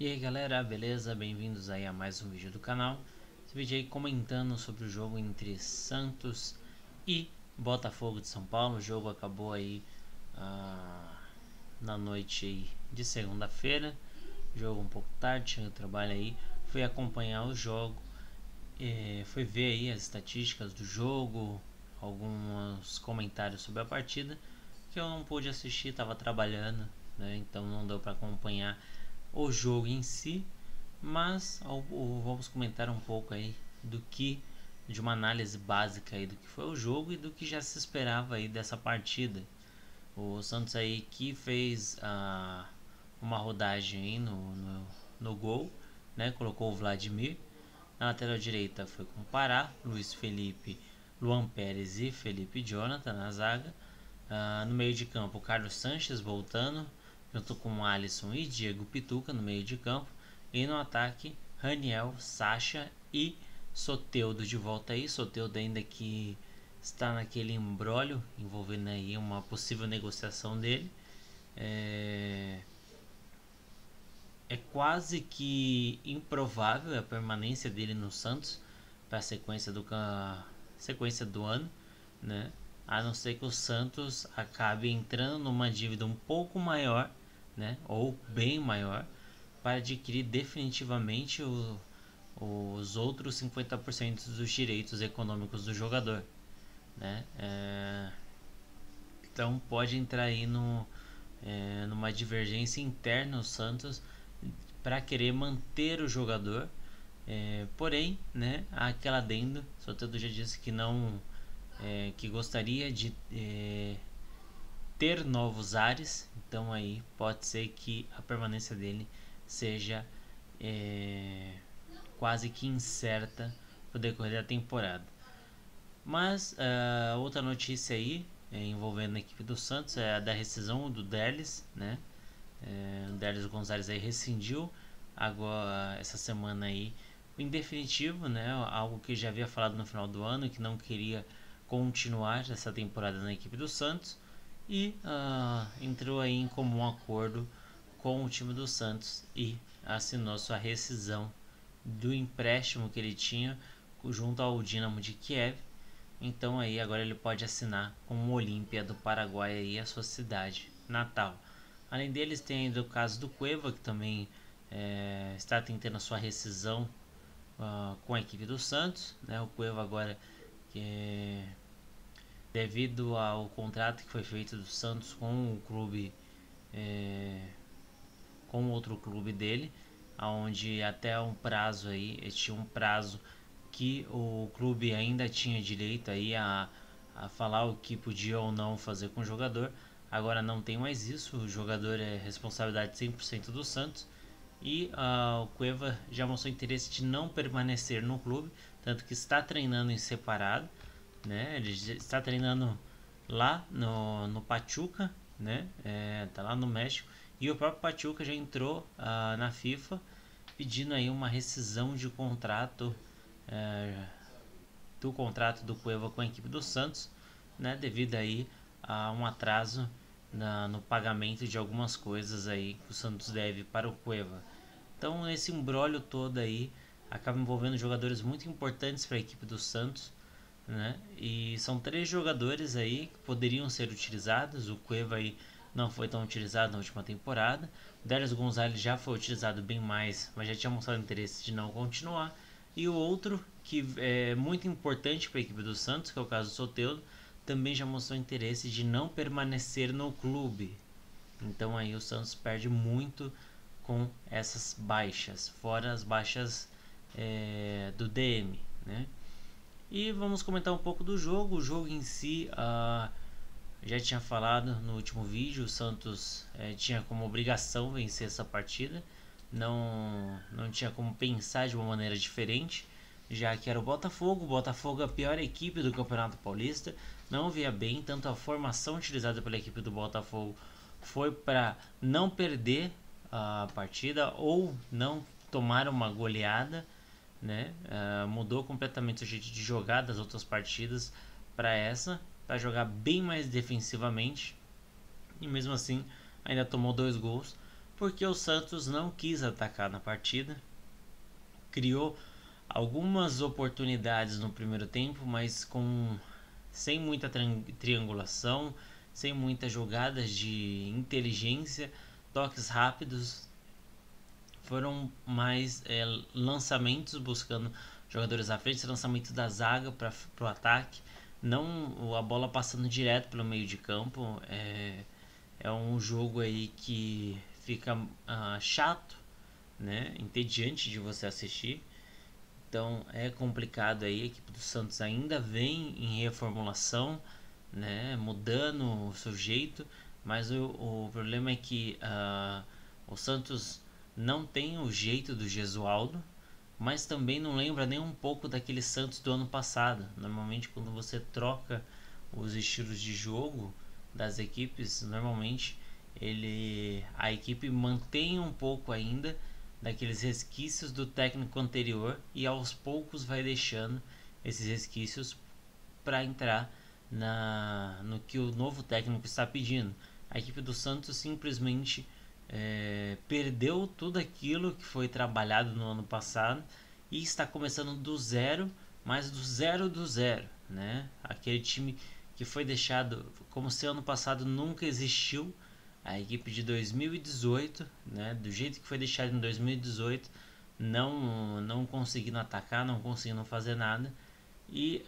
E aí galera, beleza? Bem-vindos aí a mais um vídeo do canal. Esse vídeo aí comentando sobre o jogo entre Santos e Botafogo de São Paulo. O jogo acabou aí na noite aí de segunda-feira. Jogo um pouco tarde, tinha trabalho aí. Fui acompanhar o jogo, fui ver aí as estatísticas do jogo, alguns comentários sobre a partida que eu não pude assistir, estava trabalhando, né? Então não deu para acompanhar o jogo em si, mas vamos comentar um pouco aí de uma análise básica aí do que foi o jogo e do que já se esperava aí dessa partida. O Santos aí que fez uma rodagem aí no gol, né? Colocou o Vladimir. Na lateral direita foi com o Pará, Luiz Felipe, Luan Pérez e Felipe Jonathan na zaga. No meio de campo, Carlos Sanches voltando, junto com Alisson e Diego Pituca no meio de campo. E no ataque, Raniel, Sacha e Soteldo de volta aí. Soteldo ainda que está naquele imbróglio envolvendo aí uma possível negociação dele. É quase que improvável a permanência dele no Santos para a sequência do ano, né? A não ser que o Santos acabe entrando numa dívida um pouco maior, né? Ou bem maior, para adquirir definitivamente os outros 50% dos direitos econômicos do jogador, né? Então pode entrar aí numa divergência interna o Santos para querer manter o jogador. Porém, né, há aquela adendo, Soteldo já disse que não, que gostaria de ter novos ares, então aí pode ser que a permanência dele seja quase que incerta no decorrer da temporada. Mas outra notícia aí envolvendo a equipe do Santos é a da rescisão do Derlis, né? O Derlis Gonzalez aí rescindiu agora essa semana aí em definitivo, né? Algo que já havia falado no final do ano, que não queria continuar essa temporada na equipe do Santos e entrou aí em comum acordo com o time do Santos e assinou sua rescisão do empréstimo que ele tinha junto ao Dinamo de Kiev. Então aí agora ele pode assinar com o Olímpia do Paraguai aí, a sua cidade natal. Além deles tem ainda o caso do Cueva, que também está tentando a sua rescisão com a equipe do Santos, né? O Cueva agora, devido ao contrato que foi feito do Santos com o clube, com outro clube dele, onde até um prazo aí, tinha um prazo que o clube ainda tinha direito aí a falar o que podia ou não fazer com o jogador. Agora não tem mais isso, o jogador é responsabilidade 100% do Santos. E o Cueva já mostrou interesse de não permanecer no clube, tanto que está treinando em separado, né? Ele está treinando lá no Pachuca, né? Tá lá no México. E o próprio Pachuca já entrou na FIFA pedindo aí uma rescisão de contrato, do contrato do Cueva com a equipe do Santos, né? Devido aí a um atraso no pagamento de algumas coisas aí que o Santos deve para o Cueva. Então esse imbróglio todo aí acaba envolvendo jogadores muito importantes para a equipe do Santos, né? E são 3 jogadores aí que poderiam ser utilizados. O Cueva aí não foi tão utilizado na última temporada. O Derlis Gonzalez já foi utilizado bem mais, mas já tinha mostrado interesse de não continuar. E o outro que é muito importante para a equipe do Santos, que é o caso do Soteldo, também já mostrou interesse de não permanecer no clube. Então aí o Santos perde muito com essas baixas, fora as baixas do DM, né? E vamos comentar um pouco do jogo. O jogo em si, já tinha falado no último vídeo, o Santos tinha como obrigação vencer essa partida. Não tinha como pensar de uma maneira diferente, já que era o Botafogo. O Botafogo é a pior equipe do Campeonato Paulista, não via bem, tanto a formação utilizada pela equipe do Botafogo foi para não perder a partida ou não tomar uma goleada, né? Mudou completamente o jeito de jogar das outras partidas para jogar bem mais defensivamente, e mesmo assim ainda tomou 2 gols. porque o Santos não quis atacar na partida, criou algumas oportunidades no primeiro tempo, mas sem muita triangulação, sem muitas jogadas de inteligência, toques rápidos, foram mais lançamentos buscando jogadores à frente, lançamento da zaga para o ataque, não a bola passando direto pelo meio de campo. É um jogo aí que fica chato, né, entediante de você assistir. Então é complicado aí, a equipe do Santos ainda vem em reformulação, né, mudando o seu jeito, mas o problema é que o Santos não tem o jeito do Gesualdo, mas também não lembra nem um pouco daquele Santos do ano passado. Normalmente quando você troca os estilos de jogo das equipes, normalmente a equipe mantém um pouco ainda daqueles resquícios do técnico anterior e aos poucos vai deixando esses resquícios para entrar no que o novo técnico está pedindo. A equipe do Santos simplesmente perdeu tudo aquilo que foi trabalhado no ano passado e está começando do zero, mas do zero, né? Aquele time que foi deixado como se ano passado nunca existiu, a equipe de 2018, né? Do jeito que foi deixado em 2018, não conseguindo atacar, não conseguindo fazer nada. E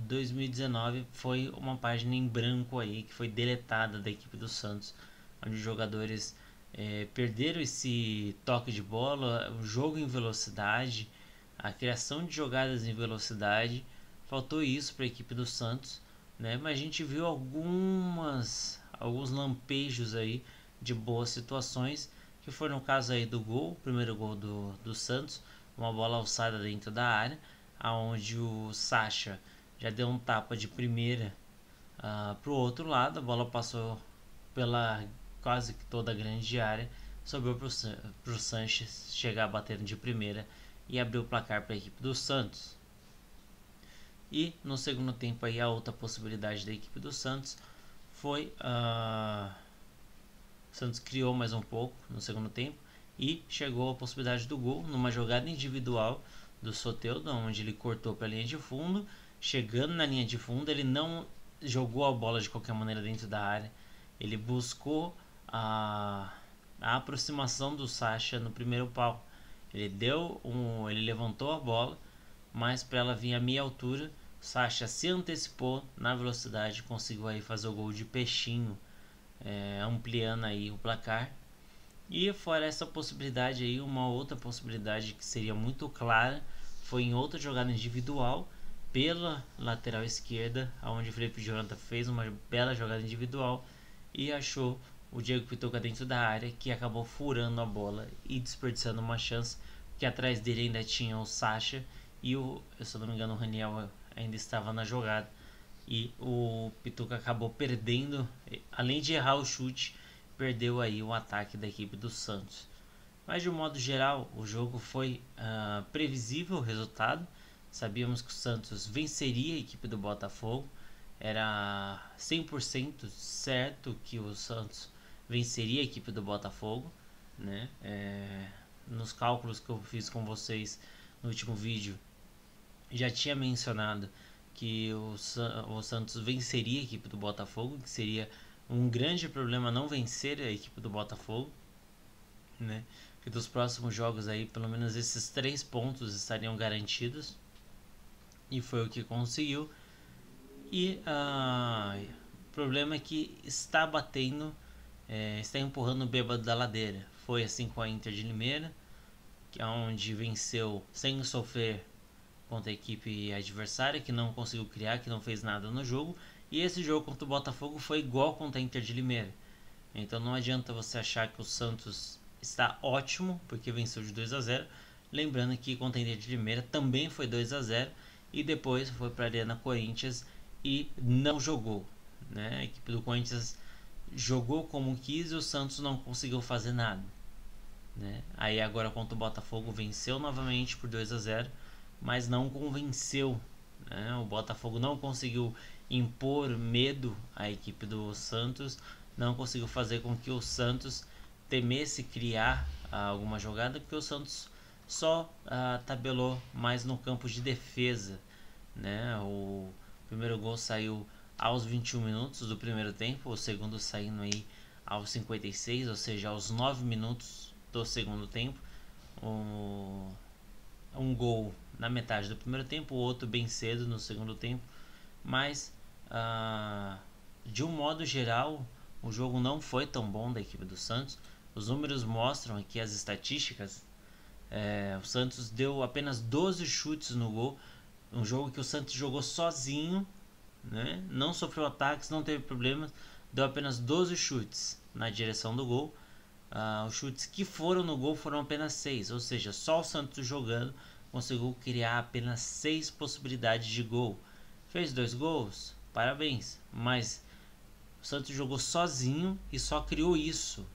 2019 foi uma página em branco aí que foi deletada da equipe do Santos, onde os jogadores perderam esse toque de bola, o jogo em velocidade, a criação de jogadas em velocidade. Faltou isso para a equipe do Santos, né? Mas a gente viu alguns lampejos aí de boas situações, que foi no caso aí do gol, o primeiro gol do Santos, uma bola alçada dentro da área, aonde o Sacha já deu um tapa de primeira para o outro lado, a bola passou pela quase que toda a grande área, sobrou para o Sanches chegar batendo de primeira e abrir o placar para a equipe do Santos. E no segundo tempo aí a outra possibilidade da equipe do Santos foi o Santos criou mais um pouco no segundo tempo e chegou a possibilidade do gol numa jogada individual do Soteldo, onde ele cortou para a linha de fundo. Chegando na linha de fundo, ele não jogou a bola de qualquer maneira dentro da área, ele buscou a aproximação do Sacha no primeiro pau. Ele levantou a bola, mas para ela vir a meia altura, o Sacha se antecipou na velocidade, conseguiu aí fazer o gol de peixinho, ampliando aí o placar. E fora essa possibilidade aí, uma outra possibilidade que seria muito clara foi em outra jogada individual pela lateral esquerda, onde o Felipe Jonathan fez uma bela jogada individual e achou o Diego Pituca dentro da área, que acabou furando a bola e desperdiçando uma chance, que atrás dele ainda tinha o Sacha e se eu não me engano, o Raniel ainda estava na jogada. E o Pituca acabou perdendo, além de errar o chute, perdeu aí o ataque da equipe do Santos. Mas de um modo geral, o jogo foi previsível o resultado. Sabíamos que o Santos venceria a equipe do Botafogo. Era 100% certo que o Santos venceria a equipe do Botafogo, né? Nos cálculos que eu fiz com vocês no último vídeo, já tinha mencionado que o Santos venceria a equipe do Botafogo, que seria um grande problema não vencer a equipe do Botafogo, né? Que dos próximos jogos aí, pelo menos esses 3 pontos estariam garantidos, e foi o que conseguiu. E o problema é que está batendo, está empurrando o bêbado da ladeira. Foi assim com a Inter de Limeira, que é onde venceu sem sofrer contra a equipe adversária, que não conseguiu criar, que não fez nada no jogo. E esse jogo contra o Botafogo foi igual contra a Inter de Limeira. Então não adianta você achar que o Santos está ótimo, porque venceu de 2-0. Lembrando que contra a Inter de Limeira também foi 2-0 e depois foi para a Arena Corinthians e não jogou, né? A equipe do Corinthians jogou como quis e o Santos não conseguiu fazer nada, né? Aí agora contra o Botafogo venceu novamente por 2-0, mas não convenceu, né? O Botafogo não conseguiu impor medo à equipe do Santos, não conseguiu fazer com que o Santos temesse criar alguma jogada, porque o Santos só tabelou mais no campo de defesa, né? O primeiro gol saiu aos 21 minutos do primeiro tempo, o segundo saindo aí aos 56, ou seja, aos 9 minutos do segundo tempo. Um gol na metade do primeiro tempo, o outro bem cedo no segundo tempo, mas de um modo geral o jogo não foi tão bom da equipe do Santos. Os números mostram aqui as estatísticas. O Santos deu apenas 12 chutes no gol, um jogo que o Santos jogou sozinho, né? Não sofreu ataques, não teve problemas, deu apenas 12 chutes na direção do gol. Os chutes que foram no gol foram apenas 6, ou seja, só o Santos jogando conseguiu criar apenas 6 possibilidades de gol. Fez 2 gols, parabéns, mas o Santos jogou sozinho e só criou isso,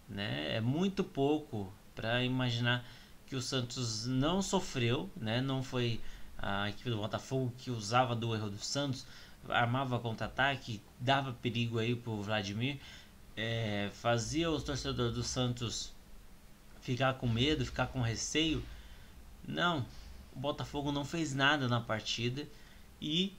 né? É muito pouco para imaginar que o Santos não sofreu, né? Não foi a equipe do Botafogo que usava do erro do Santos, armava contra-ataque, dava perigo aí pro Vladimir, fazia os torcedores do Santos ficar com medo, ficar com receio. Não, o Botafogo não fez nada na partida e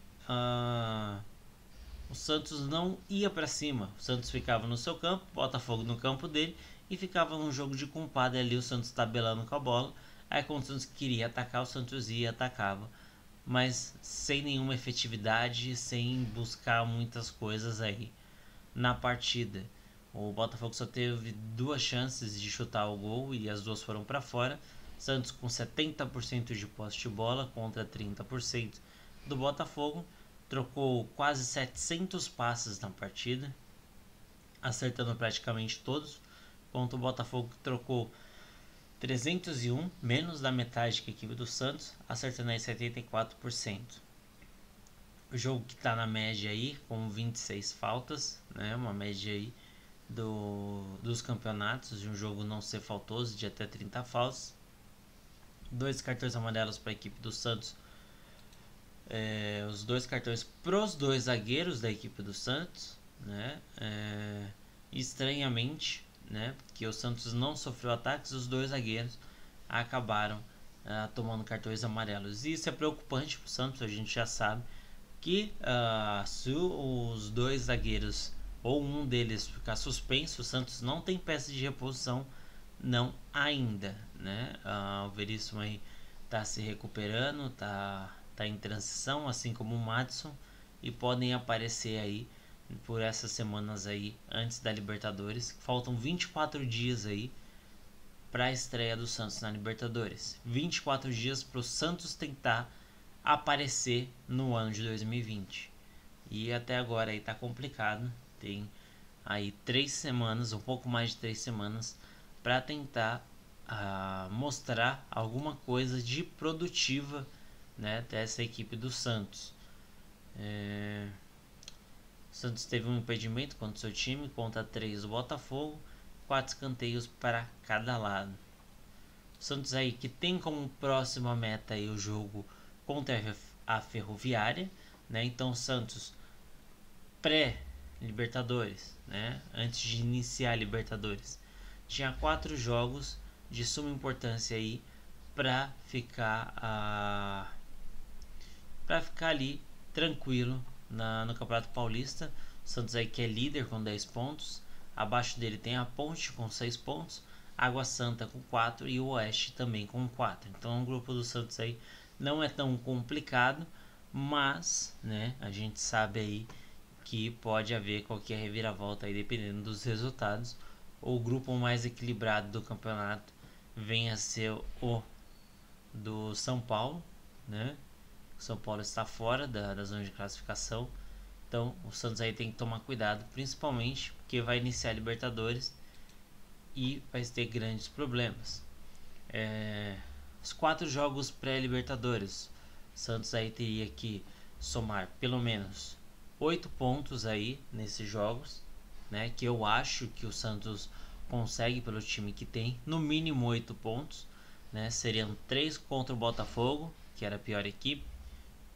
o Santos não ia para cima. O Santos ficava no seu campo, o Botafogo no campo dele, e ficava num jogo de compadre ali, o Santos tabelando com a bola. Aí quando o Santos queria atacar, o Santos ia e atacava, mas sem nenhuma efetividade, sem buscar muitas coisas aí na partida. O Botafogo só teve 2 chances de chutar o gol e as 2 foram para fora. Santos com 70% de posse de bola contra 30% do Botafogo. Trocou quase 700 passes na partida, acertando praticamente todos, enquanto o Botafogo trocou 301, menos da metade que a equipe do Santos, acertando aí 74%. O jogo que está na média aí, com 26 faltas, né, uma média aí dos campeonatos, de um jogo não ser faltoso, de até 30 faltas. 2 cartões amarelos para a equipe do Santos. Os 2 cartões para os 2 zagueiros da equipe do Santos, né? Estranhamente, né? Porque o Santos não sofreu ataques, os 2 zagueiros acabaram tomando cartões amarelos. E isso é preocupante para o Santos. A gente já sabe que se os 2 zagueiros ou um deles ficar suspenso, o Santos não tem peça de reposição, não ainda, né? O Veríssimo aí tá se recuperando, tá em transição, assim como o Madison, e podem aparecer aí por essas semanas aí antes da Libertadores. Faltam 24 dias aí para a estreia do Santos na Libertadores. 24 dias para o Santos tentar aparecer no ano de 2020. E até agora aí tá complicado. Tem aí 3 semanas, um pouco mais de 3 semanas, para tentar mostrar alguma coisa de produtiva, né, dessa equipe do Santos. O Santos teve um impedimento contra o seu time, contra 3 do Botafogo, 4 escanteios para cada lado. O Santos aí que tem como próxima meta aí o jogo contra a Ferroviária, né? Então o Santos pré-Libertadores, né, antes de iniciar a Libertadores, tinha 4 jogos de suma importância aí para ficar ali tranquilo no Campeonato Paulista. O Santos aí que é líder com 10 pontos, abaixo dele tem a Ponte com 6 pontos, Água Santa com 4 e o Oeste também com 4. Então o grupo do Santos aí não é tão complicado, mas, né, a gente sabe aí que pode haver qualquer reviravolta aí dependendo dos resultados. O grupo mais equilibrado do campeonato vem a ser o do São Paulo, né? O São Paulo está fora da zona de classificação, então o Santos aí tem que tomar cuidado, principalmente porque vai iniciar a Libertadores e vai ter grandes problemas. Os 4 jogos pré-Libertadores, o Santos aí teria que somar pelo menos 8 pontos aí nesses jogos, né? Que eu acho que o Santos consegue pelo time que tem, no mínimo 8 pontos, né? Seriam 3 contra o Botafogo, que era a pior equipe,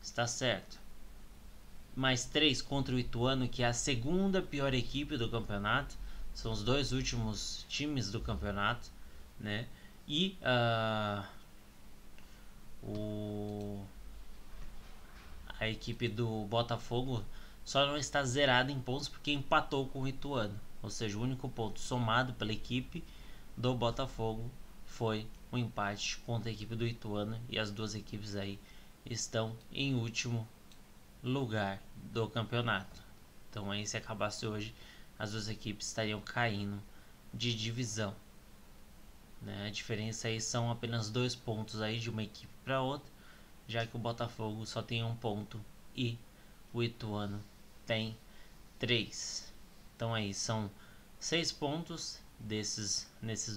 está certo. Mais 3 contra o Ituano, que é a segunda pior equipe do campeonato, São os dois últimos times do campeonato, né? E a equipe do Botafogo só não está zerada em pontos porque empatou com o Ituano. Ou seja, o único ponto somado pela equipe do Botafogo foi um empate contra a equipe do Ituano, e as duas equipes aí estão em último lugar do campeonato. Então aí, se acabasse hoje, as duas equipes estariam caindo de divisão, né? A diferença aí são apenas 2 pontos aí de uma equipe para outra, já que o Botafogo só tem 1 ponto e o Ituano tem 3. Então aí são 6 pontos nesses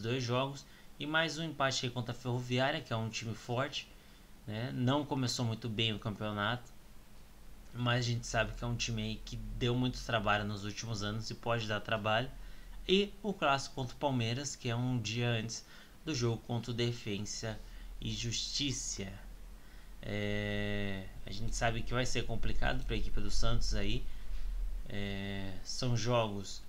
2 jogos, e mais um empate aí contra a Ferroviária, que é um time forte, né? Não começou muito bem o campeonato, mas a gente sabe que é um time aí que deu muito trabalho nos últimos anos e pode dar trabalho. E o clássico contra o Palmeiras, que é um dia antes do jogo contra o Defensa e Justiça. A gente sabe que vai ser complicado para a equipe do Santos aí. São jogos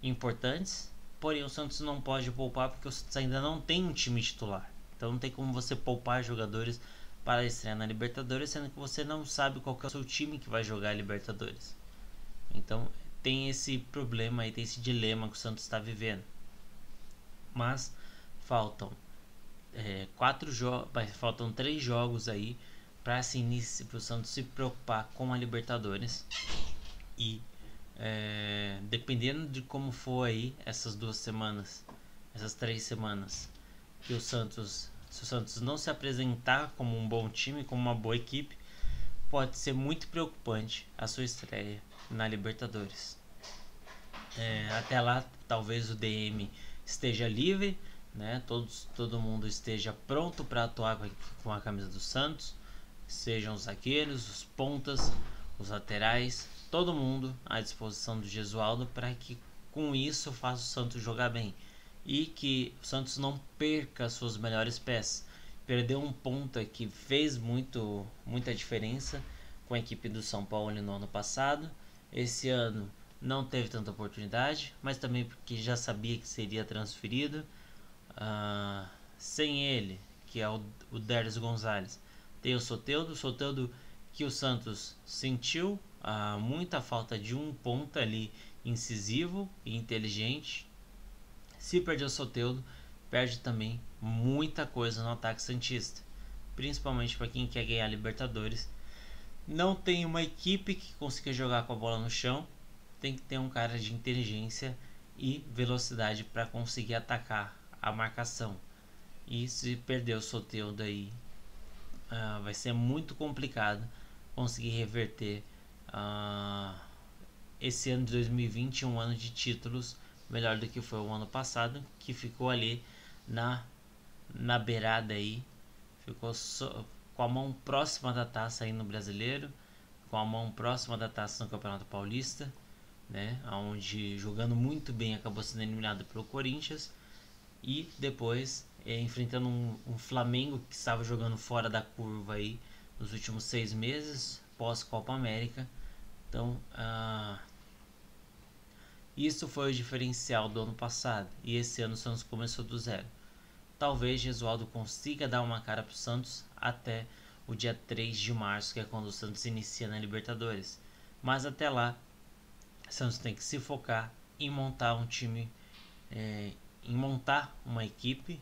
importantes, porém o Santos não pode poupar porque o Santos ainda não tem um time titular. Então não tem como você poupar jogadores para a estreia na Libertadores, sendo que você não sabe qual que é o seu time que vai jogar a Libertadores. Então tem esse problema aí, tem esse dilema que o Santos está vivendo. Mas faltam 3 jogos aí para o Santos se preocupar com a Libertadores. E dependendo de como for aí essas 3 semanas, que se o Santos não se apresentar como um bom time, como uma boa equipe, pode ser muito preocupante a sua estreia na Libertadores. Até lá, talvez o DM esteja livre, né? Todo mundo esteja pronto para atuar com a camisa do Santos, sejam os zagueiros, os pontas, os laterais, todo mundo à disposição do Gesualdo para que com isso faça o Santos jogar bem e que o Santos não perca suas melhores peças. Perdeu um ponta que fez muita diferença com a equipe do São Paulo no ano passado. Esse ano não teve tanta oportunidade, mas também porque já sabia que seria transferido. Sem ele, que é o Derlis Gonzalez, tem o Soteldo que o Santos sentiu muita falta de um ponta ali incisivo e inteligente. Se perder o Soteldo, perde também muita coisa no ataque santista, principalmente para quem quer ganhar Libertadores. Não tem uma equipe que consiga jogar com a bola no chão, tem que ter um cara de inteligência e velocidade para conseguir atacar a marcação. E se perder o Soteldo aí, vai ser muito complicado conseguir reverter esse ano de 2020, um ano de títulos melhor do que foi o ano passado, que ficou ali na beirada aí, ficou com a mão próxima da taça aí no Brasileiro, com a mão próxima da taça no Campeonato Paulista, né, onde jogando muito bem acabou sendo eliminado pelo Corinthians, e depois enfrentando um Flamengo que estava jogando fora da curva aí nos últimos 6 meses pós Copa América. Então isso foi o diferencial do ano passado, e esse ano o Santos começou do zero. Talvez Gesualdo consiga dar uma cara para o Santos até o dia 3 de março, que é quando o Santos inicia na Libertadores. Mas até lá, o Santos tem que se focar em montar um time, em montar uma equipe,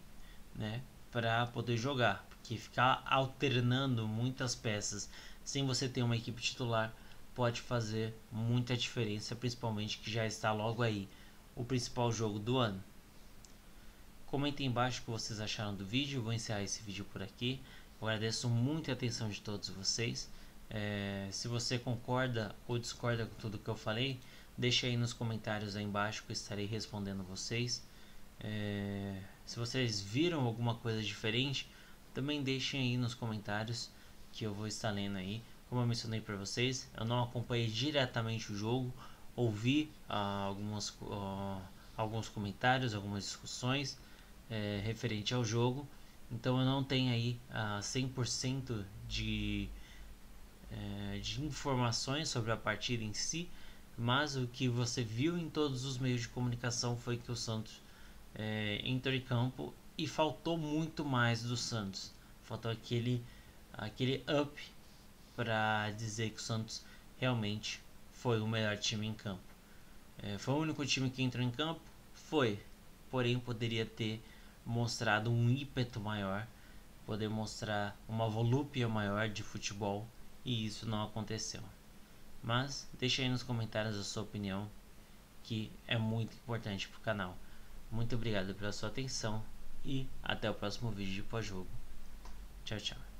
né, para poder jogar. Porque ficar alternando muitas peças sem você ter uma equipe titular pode fazer muita diferença, principalmente que já está logo aí o principal jogo do ano. Comentem embaixo o que vocês acharam do vídeo. Vou encerrar esse vídeo por aqui. Eu agradeço muito a atenção de todos vocês. Se você concorda ou discorda com tudo que eu falei, deixe aí nos comentários aí embaixo que eu estarei respondendo vocês. Se vocês viram alguma coisa diferente, também deixem aí nos comentários que eu vou estar lendo aí. Como eu mencionei para vocês, eu não acompanhei diretamente o jogo, ouvi alguns comentários, algumas discussões referente ao jogo, então eu não tenho aí 100% de informações sobre a partida em si, mas o que você viu em todos os meios de comunicação foi que o Santos entrou em campo e faltou muito mais do Santos. Faltou aquele up para dizer que o Santos realmente foi o melhor time em campo. Foi o único time que entrou em campo? Foi. Porém, poderia ter mostrado um ímpeto maior, poder mostrar uma volúpia maior de futebol, e isso não aconteceu. Mas deixa aí nos comentários a sua opinião, que é muito importante para o canal. Muito obrigado pela sua atenção e até o próximo vídeo de pós-jogo. Tchau, tchau.